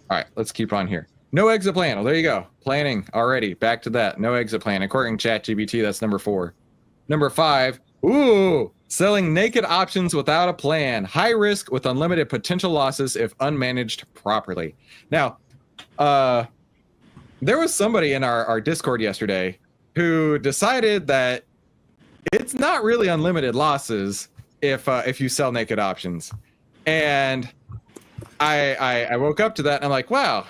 All right, let's keep on here. No exit plan. Oh, there you go. Planning already. Back to that. No exit plan. According to ChatGPT, that's number 4. Number 5. Ooh, selling naked options without a plan. High risk with unlimited potential losses if unmanaged properly. Now, there was somebody in our Discord yesterday who decided that it's not really unlimited losses if you sell naked options. And I woke up to that and I'm like, wow,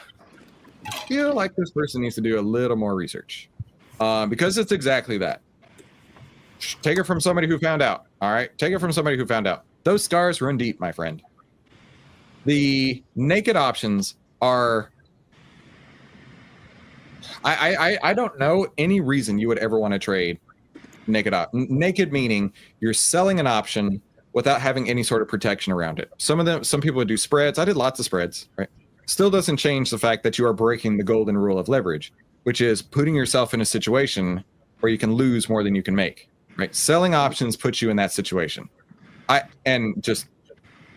I feel like this person needs to do a little more research because it's exactly that. Take it from somebody who found out. All right. Take it from somebody who found out. Those scars run deep, my friend. The naked options are, I don't know any reason you would ever want to trade naked naked, meaning you're selling an option without having any sort of protection around it. Some people would do spreads. I did lots of spreads, right? Still doesn't change the fact that you are breaking the golden rule of leverage, which is putting yourself in a situation where you can lose more than you can make, right? Selling options puts you in that situation. And just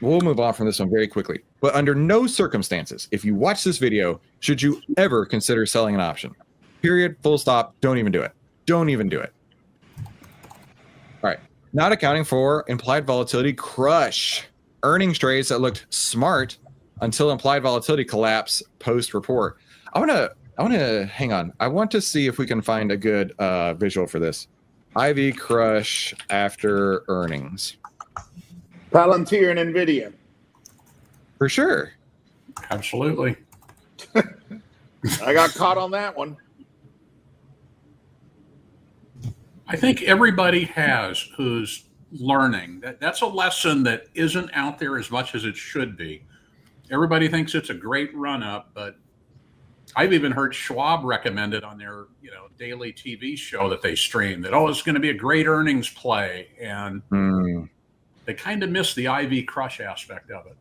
we'll move on from this one very quickly. But under no circumstances, if you watch this video, should you ever consider selling an option. Period, full stop, don't even do it. Don't even do it. All right, not accounting for implied volatility crush. Earnings trades that looked smart until implied volatility collapse post-report. I want to hang on. I want to see if we can find a good visual for this. IV crush after earnings. Palantir and NVIDIA. For sure. Absolutely. I got caught on that one. I think everybody has who's learning. That's a lesson that isn't out there as much as it should be. Everybody thinks it's a great run up, but I've even heard Schwab recommend it on their daily TV show that they stream, that it's going to be a great earnings play, and they kind of miss the IV crush aspect of it.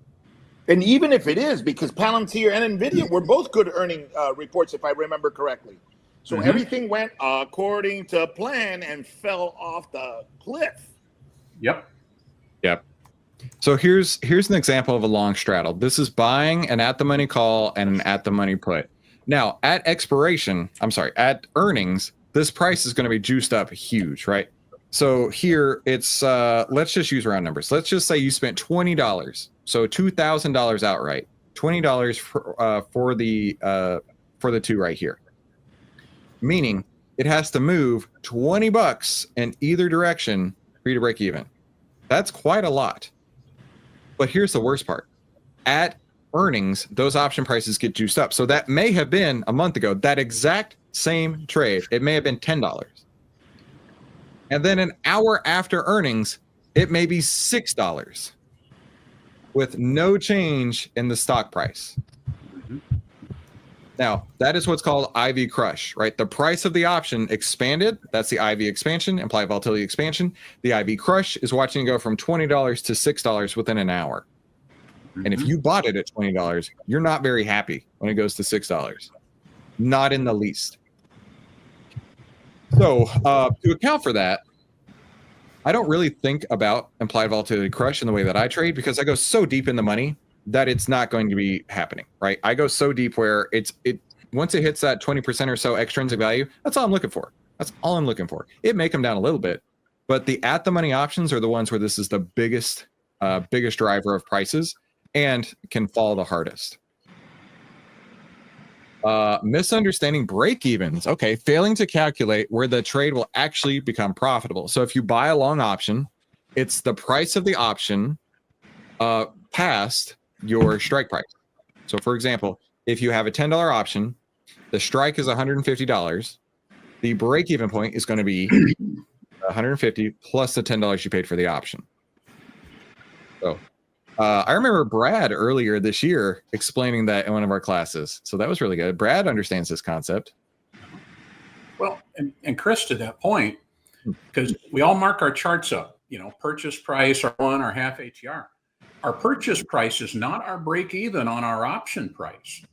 And even if it is, because Palantir and NVIDIA were both good earning reports, if I remember correctly. So everything went according to plan and fell off the cliff. Yep. So here's an example of a long straddle. This is buying an at-the-money call and an at-the-money put. Now, at earnings, this price is going to be juiced up huge, right? So here it's, let's just use round numbers. Let's just say you spent $20. So $2,000 outright, $20 for the two right here. Meaning it has to move $20 in either direction for you to break even. That's quite a lot. But here's the worst part. At earnings, those option prices get juiced up. So that may have been a month ago, that exact same trade. It may have been $10. And then an hour after earnings, it may be $6 with no change in the stock price. Now, that is what's called IV crush, right? The price of the option expanded. That's the IV expansion, implied volatility expansion. The IV crush is watching it go from $20 to $6 within an hour. And if you bought it at $20, you're not very happy when it goes to $6. Not in the least. So to account for that, I don't really think about implied volatility crush in the way that I trade, because I go so deep in the money that it's not going to be happening, right? I go so deep where once it hits that 20% or so extrinsic value, that's all I'm looking for. That's all I'm looking for. It may come down a little bit, but the at the money options are the ones where this is the biggest driver of prices and can fall the hardest. Misunderstanding break-evens. Okay, failing to calculate where the trade will actually become profitable. So if you buy a long option, it's the price of the option past your strike price. So for example, if you have a $10 option, the strike is $150. The break-even point is going to be $150 plus the $10 you paid for the option. So I remember Brad earlier this year explaining that in one of our classes. So that was really good. Brad understands this concept. Well, and Chris, to that point, because we all mark our charts up, purchase price, R1, our half ATR. Our purchase price is not our break even on our option price,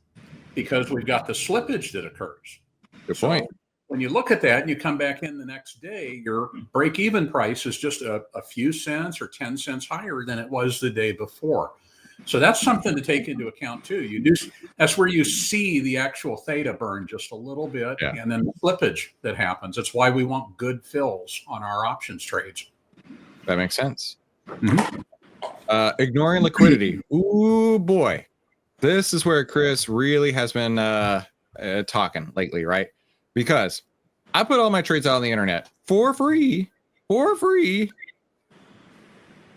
because we've got the slippage that occurs. Good point. When you look at that and you come back in the next day, your break even price is just a few cents or 10 cents higher than it was the day before. So that's something to take into account too. That's where you see the actual theta burn just a little bit, and then the slippage that happens. That's why we want good fills on our options trades. That makes sense. Ignoring liquidity. Ooh, boy. This is where Chris really has been talking lately, right? Because I put all my trades out on the internet for free.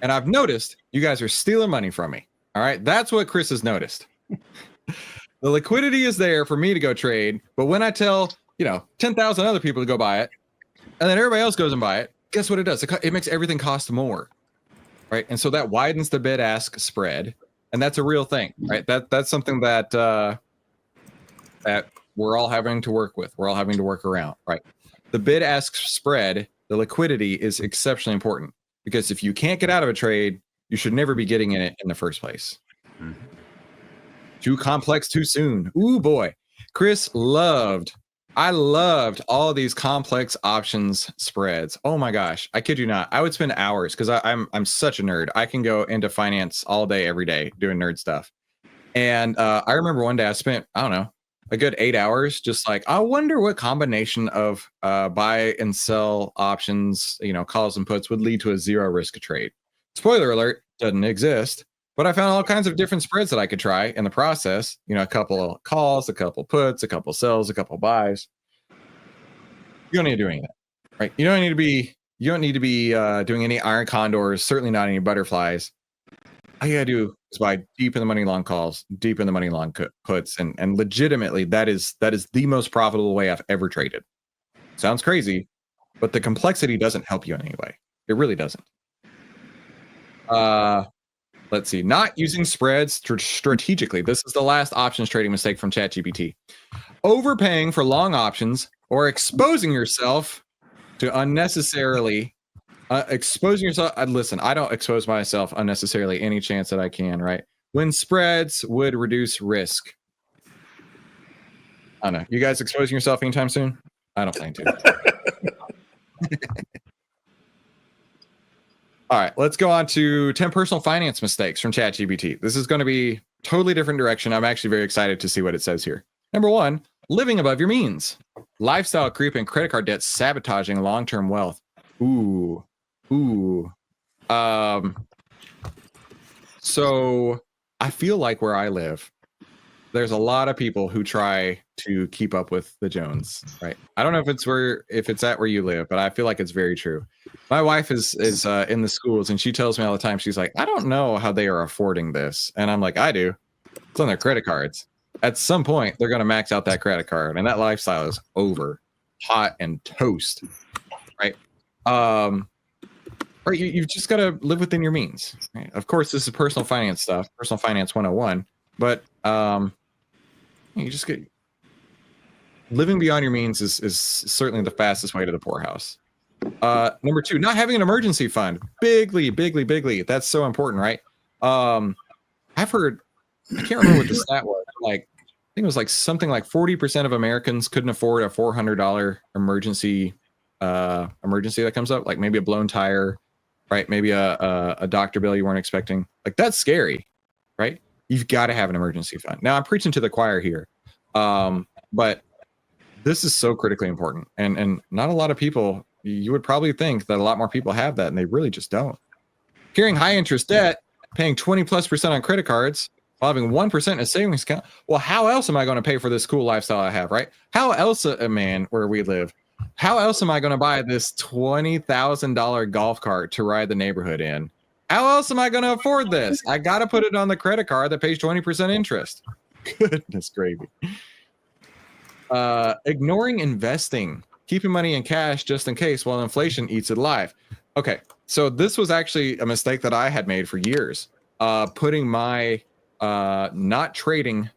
And I've noticed you guys are stealing money from me. All right. That's what Chris has noticed. The liquidity is there for me to go trade. But when I tell, 10,000 other people to go buy it, and then everybody else goes and buy it, guess what it does? It makes everything cost more. Right. And so that widens the bid ask spread. And that's a real thing, right? That's something that that we're all having to work with. We're all having to work around, right? The bid ask spread, the liquidity is exceptionally important, because if you can't get out of a trade, you should never be getting in it in the first place. Too complex too soon. Ooh, boy. Chris loved I loved all these complex options spreads. Oh my gosh, I kid you not. I would spend hours because I'm such a nerd. I can go into finance all day, every day doing nerd stuff. And I remember one day I spent, I don't know, a good 8 hours just like, I wonder what combination of buy and sell options, calls and puts would lead to a zero risk trade. Spoiler alert, doesn't exist. But I found all kinds of different spreads that I could try in the process. A couple of calls, a couple puts, a couple sells, a couple buys. You don't need to do any of that, right? You don't need to be doing any iron condors, certainly not any butterflies. All you gotta do is buy deep in the money long calls, deep in the money long puts, and legitimately that is the most profitable way I've ever traded. Sounds crazy, but the complexity doesn't help you in any way. It really doesn't. Let's see. Not using spreads strategically. This is the last options trading mistake from ChatGPT. Overpaying for long options or exposing yourself to unnecessarily exposing yourself. Listen, I don't expose myself unnecessarily any chance that I can, right? When spreads would reduce risk. I don't know. You guys exposing yourself anytime soon? I don't plan to. All right, let's go on to 10 personal finance mistakes from ChatGPT. This is going to be totally different direction. I'm actually very excited to see what it says here. Number 1, living above your means. Lifestyle creep and credit card debt sabotaging long-term wealth. Ooh. So I feel like where I live, there's a lot of people who try to keep up with the Jones, right? I don't know if it's at where you live, but I feel like it's very true. My wife is in the schools, and she tells me all the time, she's like, I don't know how they are affording this. And I'm like, I do. It's on their credit cards. At some point, they're going to max out that credit card, and that lifestyle is over, hot and toast, right? Right, you've just got to live within your means. Right? Of course, this is personal finance stuff, personal finance 101, but you just get living beyond your means is certainly the fastest way to the poorhouse. Number 2, not having an emergency fund. Bigly. That's so important, right? I've heard, I can't remember what the stat was. Like, I think it was like something like 40% of Americans couldn't afford a $400 emergency that comes up, like maybe a blown tire, right? Maybe a doctor bill you weren't expecting. Like, that's scary, right? You've got to have an emergency fund. Now, I'm preaching to the choir here, but this is so critically important, and not a lot of people. You would probably think that a lot more people have that, and they really just don't. Carrying high interest debt, paying 20+% on credit cards, while having 1% in a savings account. Well, how else am I going to pay for this cool lifestyle I have, right? How else, man, where we live, how else am I going to buy this $20,000 golf cart to ride the neighborhood in? How else am I going to afford this? I got to put it on the credit card that pays 20% interest. Goodness gravy. Ignoring investing, keeping money in cash just in case while inflation eats it alive. Okay, so this was actually a mistake that I had made for years. Putting my not trading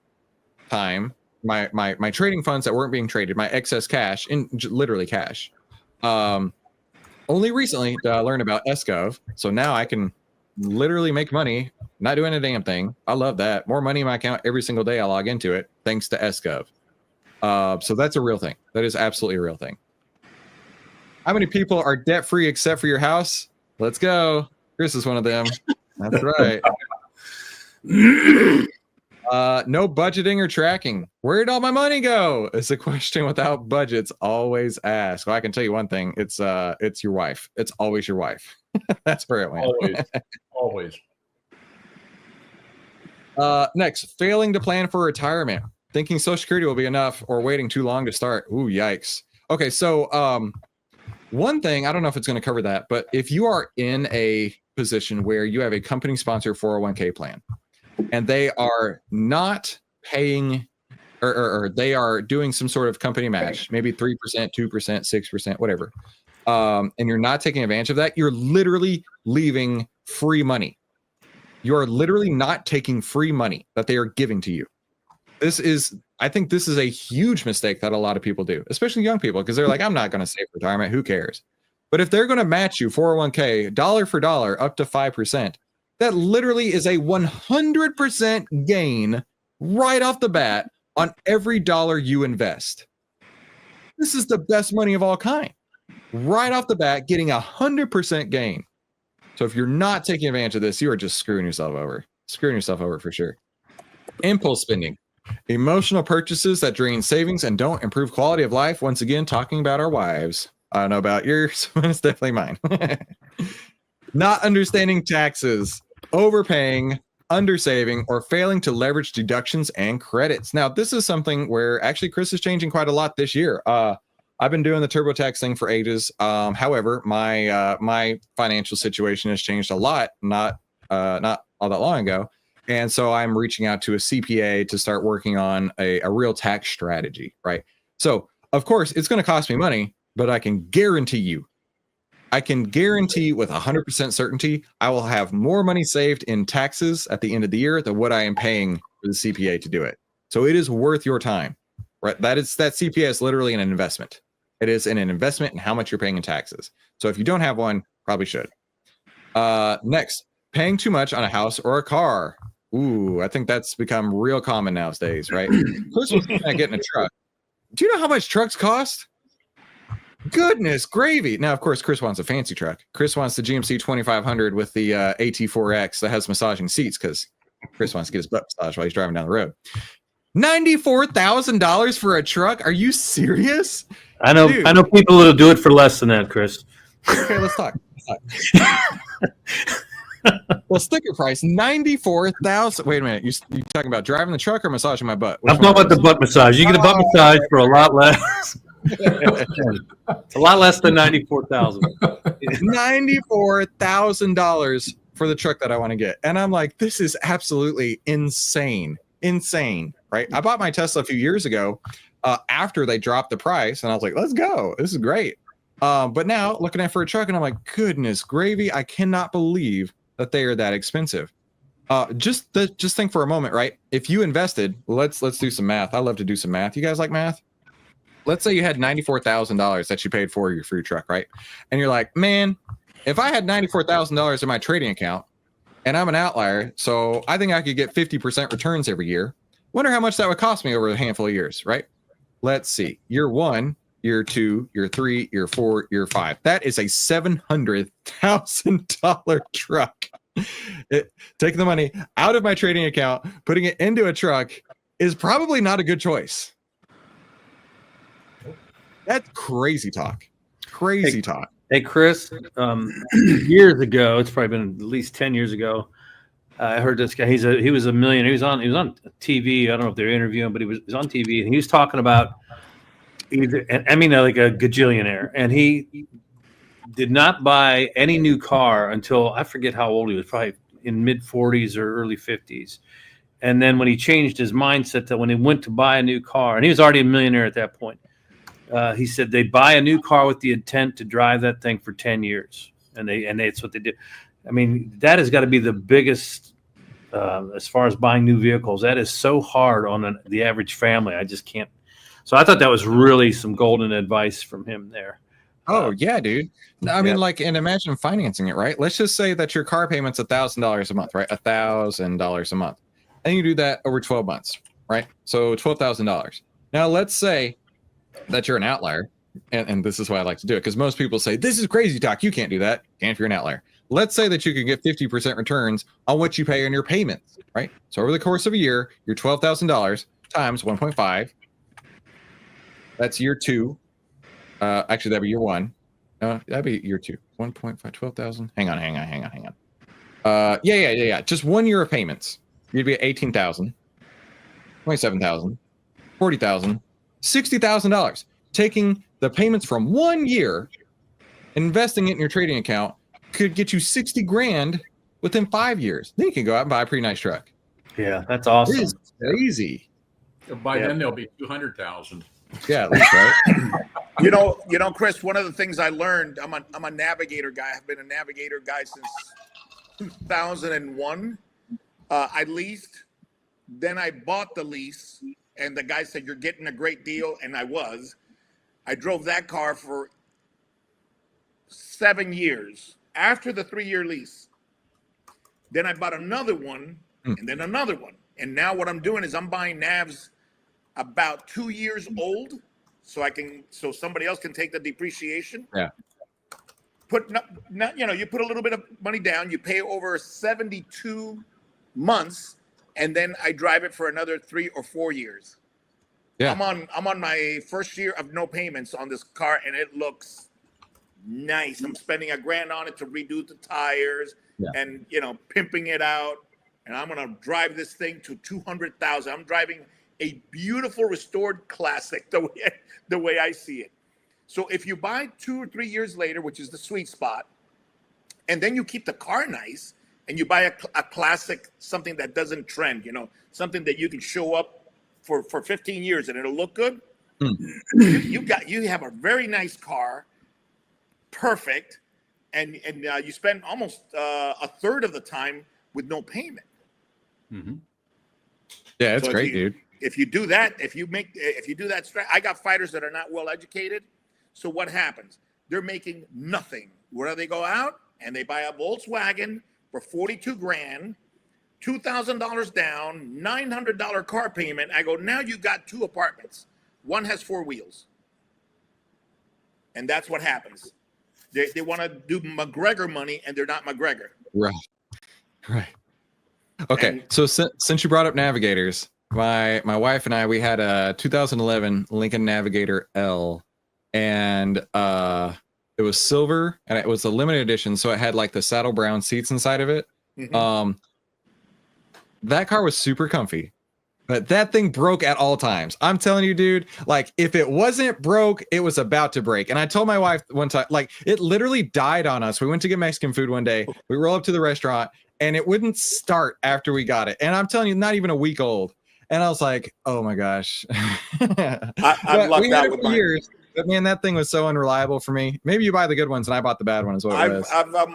time, my trading funds that weren't being traded, my excess cash, in literally cash. Only recently did I learn about SGov, so now I can literally make money not doing a damn thing. I love that. More money in my account every single day I log into it, thanks to SGov. So that's a real thing. That is absolutely a real thing. How many people are debt free except for your house? Let's go. Chris is one of them. That's right. No budgeting or tracking. Where'd all my money go? It's a question without budgets always asked. Well, I can tell you one thing. It's your wife. It's always your wife. That's where it went. Always. Next, failing to plan for retirement. Thinking Social Security will be enough or waiting too long to start. Ooh, yikes. Okay, so one thing, I don't know if it's going to cover that, but if you are in a position where you have a company-sponsored 401k plan and they are not paying or they are doing some sort of company match, maybe 3%, 2%, 6%, whatever, and you're not taking advantage of that, you're literally leaving free money. You are literally not taking free money that they are giving to you. I think this is a huge mistake that a lot of people do, especially young people, because they're like, I'm not going to save retirement. Who cares? But if they're going to match you 401k dollar for dollar up to 5%, that literally is a 100% gain right off the bat on every dollar you invest. This is the best money of all kind. Right off the bat, getting 100% gain. So if you're not taking advantage of this, you are just screwing yourself over. Screwing yourself over for sure. Impulse spending. Emotional purchases that drain savings and don't improve quality of life. Once again, talking about our wives. I don't know about yours, but it's definitely mine. Not understanding taxes, overpaying, undersaving, or failing to leverage deductions and credits. Now, this is something where actually Chris is changing quite a lot this year. I've been doing the TurboTax thing for ages. However, my financial situation has changed a lot, not all that long ago. And so I'm reaching out to a CPA to start working on a real tax strategy, right? So, of course, it's going to cost me money, but I can guarantee you with 100% certainty, I will have more money saved in taxes at the end of the year than what I am paying for the CPA to do it. So it is worth your time, right? That CPA is literally an investment. It is an investment in how much you're paying in taxes. So if you don't have one, probably should. Next, paying too much on a house or a car. Ooh, I think that's become real common nowadays, right? Chris was getting a truck. Do you know how much trucks cost? Goodness gravy. Now, of course, Chris wants a fancy truck. Chris wants the GMC 2500 with the AT4X that has massaging seats because Chris wants to get his butt massaged while he's driving down the road. $94,000 for a truck? Are you serious? I know. Dude. I know people that'll do it for less than that, Chris. Okay, let's talk. Well, sticker price $94,000. Wait a minute. You talking about driving the truck or massaging my butt? I'm talking about the butt massage. You get a butt massage for a lot less. It's a lot less than $94,000. $94,000 for the truck that I want to get, and I'm like, this is absolutely insane, right? I bought my Tesla a few years ago after they dropped the price, and I was like, let's go. This is great. But now looking at for a truck, and I'm like, goodness gravy, I cannot believe that they are that expensive. Just think for a moment, right? If you invested, let's do some math. I love to do some math. You guys like math? Let's say you had $94,000 that you paid for your truck, right? And you're like, man, if I had $94,000 in my trading account, and I'm an outlier, so I think I could get 50% returns every year. Wonder how much that would cost me over a handful of years, right? Let's see. Year 1, year 2, year 3, year 4, year 5. That is a $700,000 truck. Taking the money out of my trading account, putting it into a truck is probably not a good choice. That's crazy talk. Crazy talk. Hey, Chris, years ago, it's probably been at least 10 years ago, I heard this guy. He was a millionaire. He was on TV. I don't know if they're interviewing him, but he was on TV, and he was talking about like a gajillionaire, and he did not buy any new car until I forget how old he was, probably in mid 40s or early 50s. And then when he changed his mindset, that when he went to buy a new car, and he was already a millionaire at that point, he said they buy a new car with the intent to drive that thing for 10 years. And that's what they did. I mean, that has got to be the biggest, as far as buying new vehicles. That is so hard on the average family. I just can't. So I thought that was really some golden advice from him there. Oh, yeah, dude. I mean, and imagine financing it, right? Let's just say that your car payment's $1,000 a month, right? $1,000 a month. And you do that over 12 months, right? So $12,000. Now, let's say that you're an outlier, and this is why I like to do it, because most people say, this is crazy talk. You can't do that. And if you're an outlier. Let's say that you can get 50% returns on what you pay on your payments, right? So over the course of a year, your $12,000 times 1.5, that's year 2. Actually, that'd be year 1. That'd be year 2. 1.5, 12,000. Hang on. Yeah. Just 1 year of payments. You'd be at 18,000, 27,000, 40,000, $60,000. Taking the payments from 1 year, investing it in your trading account could get you 60 grand within 5 years. Then you can go out and buy a pretty nice truck. Yeah, that's awesome. It is crazy. By then there'll be 200,000. Yeah, at least, right? You know, Chris, one of the things I learned, I'm a navigator guy. I've been a navigator guy since 2001. I leased, then I bought the lease, and the guy said, you're getting a great deal, and I was. I drove that car for 7 years after the 3-year lease. Then I bought another one, and then another one. And now what I'm doing is I'm buying navs about 2 years old, so somebody else can take the depreciation. Yeah. You put a little bit of money down, you pay over 72 months, and then I drive it for another 3 or 4 years. Yeah. I'm on my first year of no payments on this car, and it looks nice. I'm spending $1,000 on it to redo the tires and pimping it out. And I'm gonna drive this thing to 200,000. I'm driving a beautiful restored classic the way I see it. So if you buy 2 or 3 years later, which is the sweet spot, and then you keep the car nice, and you buy a classic, something that doesn't trend, something that you can show up for 15 years and it'll look good. You have a very nice car, perfect, and you spend almost a third of the time with no payment. Mm-hmm. Yeah, it's great, dude. If you do that, if you do that, I got fighters that are not well educated. So what happens? They're making nothing. Where do they go out and they buy a Volkswagen for 42 grand, $2,000 down, $900 car payment. I go, now you got 2 apartments. One has 4 wheels. And that's what happens. They want to do McGregor money, and they're not McGregor. Right. Okay, so since you brought up Navigators, my wife and I, we had a 2011 Lincoln Navigator L, and it was silver, and it was a limited edition, so it had like the saddle brown seats inside of it. Mm-hmm. That car was super comfy, but that thing broke at all times. I'm telling you, dude, like if it wasn't broke, it was about to break. And I told my wife one time, like it literally died on us. We went to get Mexican food one day. We roll up to the restaurant, and it wouldn't start after we got it. And I'm telling you, not even a week old. And I was like, oh my gosh. I've lucked out with years. But man, that thing was so unreliable for me. Maybe you buy the good ones and I bought the bad one, is what it was.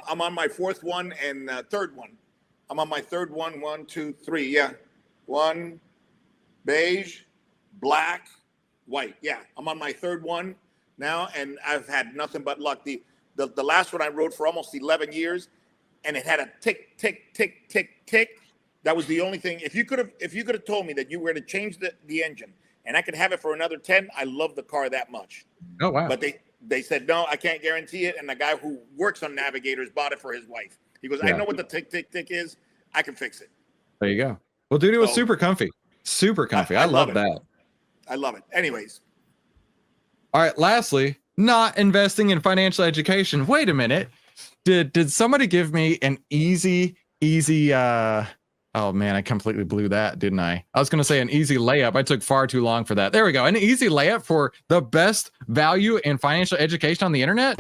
I'm on my 4th one and 3rd one. I'm on my 3rd one. 1, 2, 3. Yeah. 1, beige, black, white. Yeah. I'm on my 3rd one now, and I've had nothing but luck. The last one I rode for almost 11 years, and it had a tick, tick, tick, tick, tick. That was the only thing. If you could have told me that you were to change the engine and I could have it for another 10, I love the car that much. Oh wow! But they said no, I can't guarantee it. And the guy who works on Navigators bought it for his wife. He goes, I know what the tick tick tick is. I can fix it. There you go. Well, dude, it was super comfy. Super comfy. I love that. I love it. Anyways. All right. Lastly, not investing in financial education. Wait a minute. Did somebody give me an easy oh man, I completely blew that, didn't I? I was going to say an easy layup. I took far too long for that. There we go. An easy layup for the best value in financial education on the internet.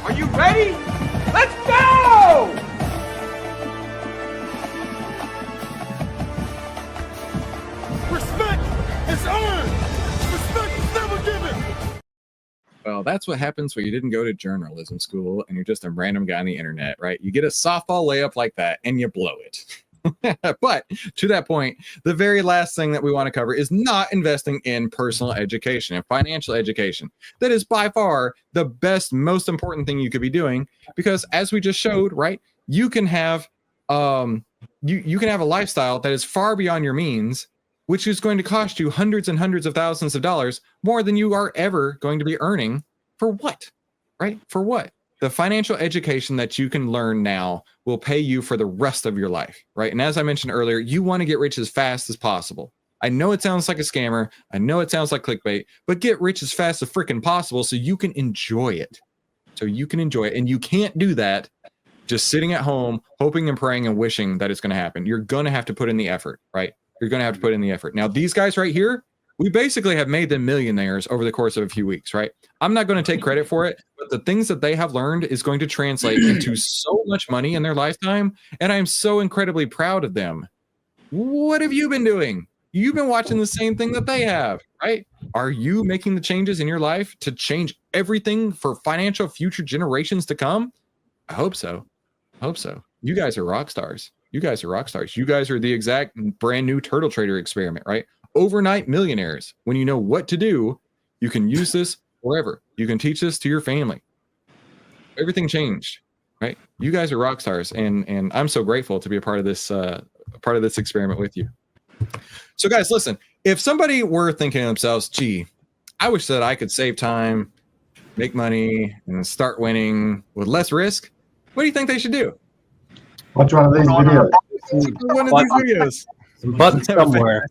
Are you ready? Let's go! Respect is earned. Respect is never given. Well, that's what happens when you didn't go to journalism school and you're just a random guy on the internet, right? You get a softball layup like that and you blow it. But to that point, the very last thing that we want to cover is not investing in personal education and financial education. That is by far the best, most important thing you could be doing, because as we just showed, right, you can have you can have a lifestyle that is far beyond your means, which is going to cost you hundreds and hundreds of thousands of dollars more than you are ever going to be earning. For what? Right? For what? The financial education that you can learn now will pay you for the rest of your life, right? And as I mentioned earlier, you want to get rich as fast as possible. I know it sounds like a scammer. I know it sounds like clickbait, but get rich as fast as freaking possible so you can enjoy it. So you can enjoy it. And you can't do that just sitting at home, hoping and praying and wishing that it's going to happen. You're going to have to put in the effort, right? You're going to have to put in the effort. Now, these guys right here, we basically have made them millionaires over the course of a few weeks, right? I'm not going to take credit for it, but the things that they have learned is going to translate into so much money in their lifetime. And I'm so incredibly proud of them. What have you been doing? You've been watching the same thing that they have, right? Are you making the changes in your life to change everything for financial future generations to come? I hope so. I hope so. You guys are rock stars. You guys are rock stars. You guys are the exact brand new turtle trader experiment, right? Overnight millionaires. When you know what to do, you can use this forever. You can teach this to your family. Everything changed, right? You guys are rock stars, and I'm so grateful to be a part of this part of this experiment with you. So guys, listen, if somebody were thinking to themselves, gee, I wish that I could save time, make money, and start winning with less risk, what do you think they should do? Watch one of these videos. One of these videos. Some buttons somewhere.